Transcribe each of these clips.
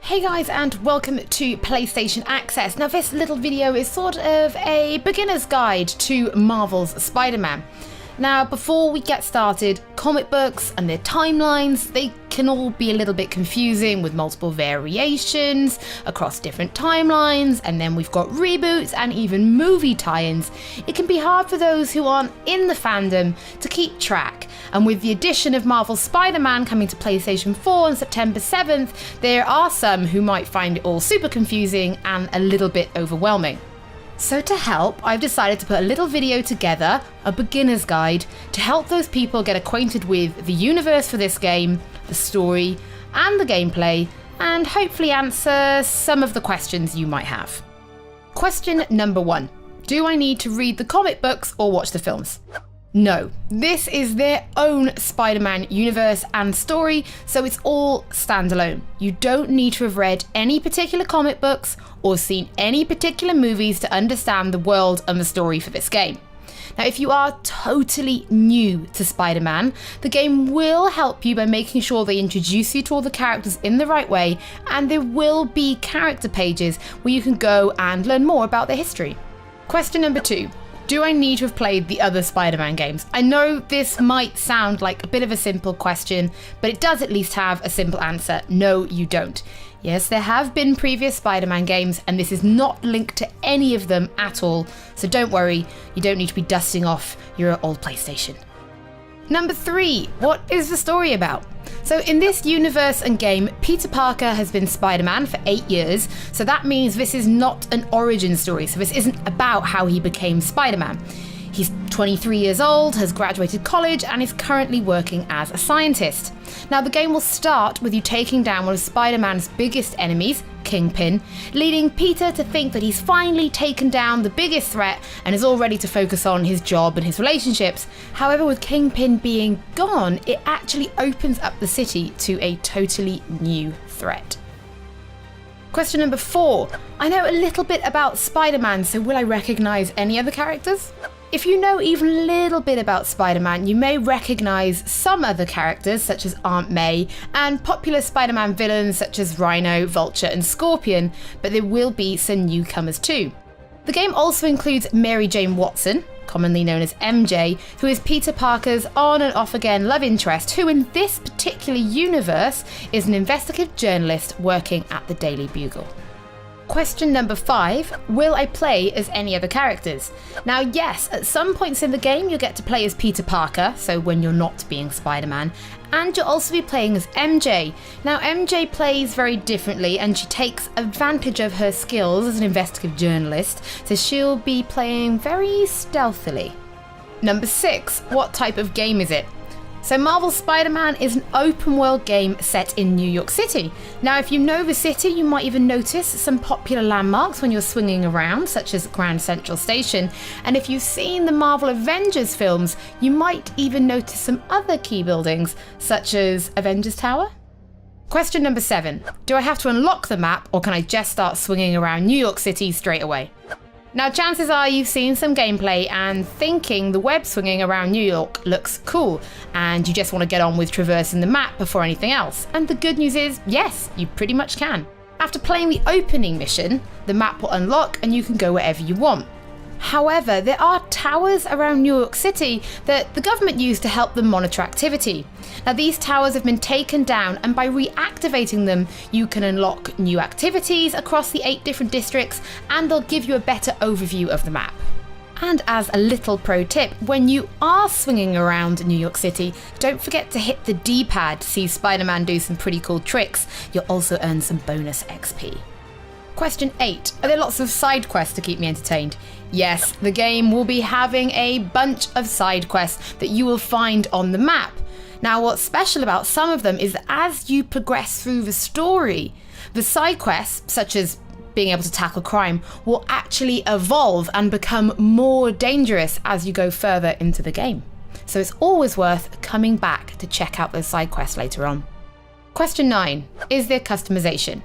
Hey guys, and welcome to PlayStation Access. Now this little video is sort of a beginner's guide to Marvel's Spider-Man. Now before we get started, comic books and their timelines, they can all be a little bit confusing with multiple variations across different timelines, and then we've got reboots and even movie tie-ins. It can be hard for those who aren't in the fandom to keep track, and with the addition of Marvel's Spider-Man coming to PlayStation 4 on September 7th, there are some who might find it all super confusing and a little bit overwhelming. So to help, I've decided to put a little video together, a beginner's guide, to help those people get acquainted with the universe for this game, the story, and the gameplay, and hopefully answer some of the questions you might have. Question number 1. Do I need to read the comic books or watch the films? No, this is their own Spider-Man universe and story, so it's all standalone. You don't need to have read any particular comic books or seen any particular movies to understand the world and the story for this game. Now, if you are totally new to Spider-Man, the game will help you by making sure they introduce you to all the characters in the right way, and there will be character pages where you can go and learn more about their history. Question number 2. Do I need to have played the other Spider-Man games? I know this might sound like a bit of a simple question, but it does at least have a simple answer. No, you don't. Yes, there have been previous Spider-Man games, and this is not linked to any of them at all, so don't worry, you don't need to be dusting off your old PlayStation. Number 3, what is the story about? So in this universe and game, Peter Parker has been Spider-Man for 8 years, so that means this is not an origin story, so this isn't about how he became Spider-Man. He's 23 years old, has graduated college, and is currently working as a scientist. Now the game will start with you taking down one of Spider-Man's biggest enemies, Kingpin, leading Peter to think that he's finally taken down the biggest threat and is all ready to focus on his job and his relationships. However, with Kingpin being gone, it actually opens up the city to a totally new threat. Question number 4. I know a little bit about Spider-Man, so will I recognise any other characters? If you know even a little bit about Spider-Man, you may recognise some other characters such as Aunt May and popular Spider-Man villains such as Rhino, Vulture and Scorpion, but there will be some newcomers too. The game also includes Mary Jane Watson, commonly known as MJ, who is Peter Parker's on and off again love interest, who in this particular universe is an investigative journalist working at the Daily Bugle. Question number 5, will I play as any other characters? Now yes, at some points in the game you'll get to play as Peter Parker, so when you're not being Spider-Man, and you'll also be playing as MJ. Now MJ plays very differently and she takes advantage of her skills as an investigative journalist, so she'll be playing very stealthily. Number 6, what type of game is it? So Marvel's Spider-Man is an open world game set in New York City. Now if you know the city, you might even notice some popular landmarks when you're swinging around, such as Grand Central Station, and if you've seen the Marvel Avengers films, you might even notice some other key buildings, such as Avengers Tower. Question number 7, do I have to unlock the map or can I just start swinging around New York City straight away? Now chances are you've seen some gameplay and thinking the web swinging around New York looks cool and you just want to get on with traversing the map before anything else. And the good news is, yes, you pretty much can. After playing the opening mission, the map will unlock and you can go wherever you want. However, there are towers around New York City that the government used to help them monitor activity. Now these towers have been taken down, and by reactivating them you can unlock new activities across the 8 different districts, and they'll give you a better overview of the map. And as a little pro tip, when you are swinging around New York City, don't forget to hit the D-pad to see Spider-Man do some pretty cool tricks. You'll also earn some bonus XP. Question 8. Are there lots of side quests to keep me entertained? Yes, the game will be having a bunch of side quests that you will find on the map. Now what's special about some of them is that as you progress through the story, the side quests, such as being able to tackle crime, will actually evolve and become more dangerous as you go further into the game. So it's always worth coming back to check out those side quests later on. Question 9. Is there customization?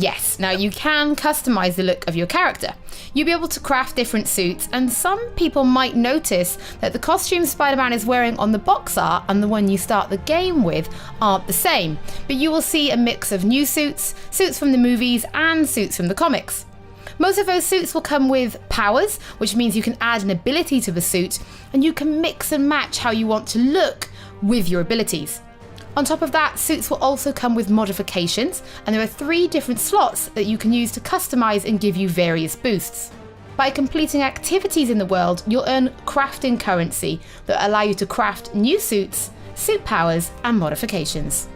Yes, now you can customize the look of your character. You'll be able to craft different suits, and some people might notice that the costume Spider-Man is wearing on the box art and the one you start the game with aren't the same, but you will see a mix of new suits, suits from the movies, and suits from the comics. Most of those suits will come with powers, which means you can add an ability to the suit, and you can mix and match how you want to look with your abilities. On top of that, suits will also come with modifications, and there are 3 different slots that you can use to customize and give you various boosts. By completing activities in the world, you'll earn crafting currency that allow you to craft new suits, suit powers, and modifications.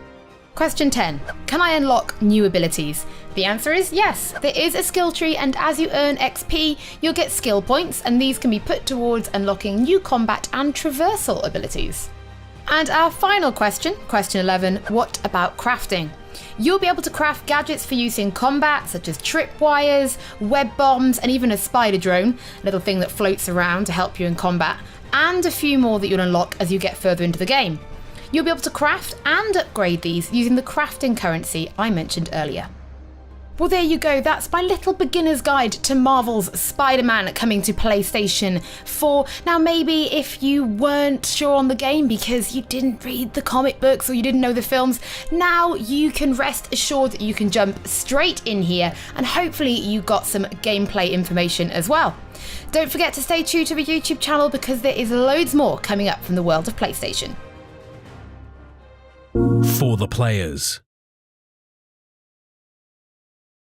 Question 10. Can I unlock new abilities? The answer is yes. There is a skill tree, and as you earn XP, you'll get skill points, and these can be put towards unlocking new combat and traversal abilities. And our final question, question 11, what about crafting? You'll be able to craft gadgets for use in combat, such as tripwires, web bombs, and even a spider drone, a little thing that floats around to help you in combat, and a few more that you'll unlock as you get further into the game. You'll be able to craft and upgrade these using the crafting currency I mentioned earlier. Well, there you go. That's my little beginner's guide to Marvel's Spider-Man coming to PlayStation 4. Now, maybe if you weren't sure on the game because you didn't read the comic books or you didn't know the films, now you can rest assured that you can jump straight in here, and hopefully you got some gameplay information as well. Don't forget to stay true to the YouTube channel because there is loads more coming up from the world of PlayStation. For the players.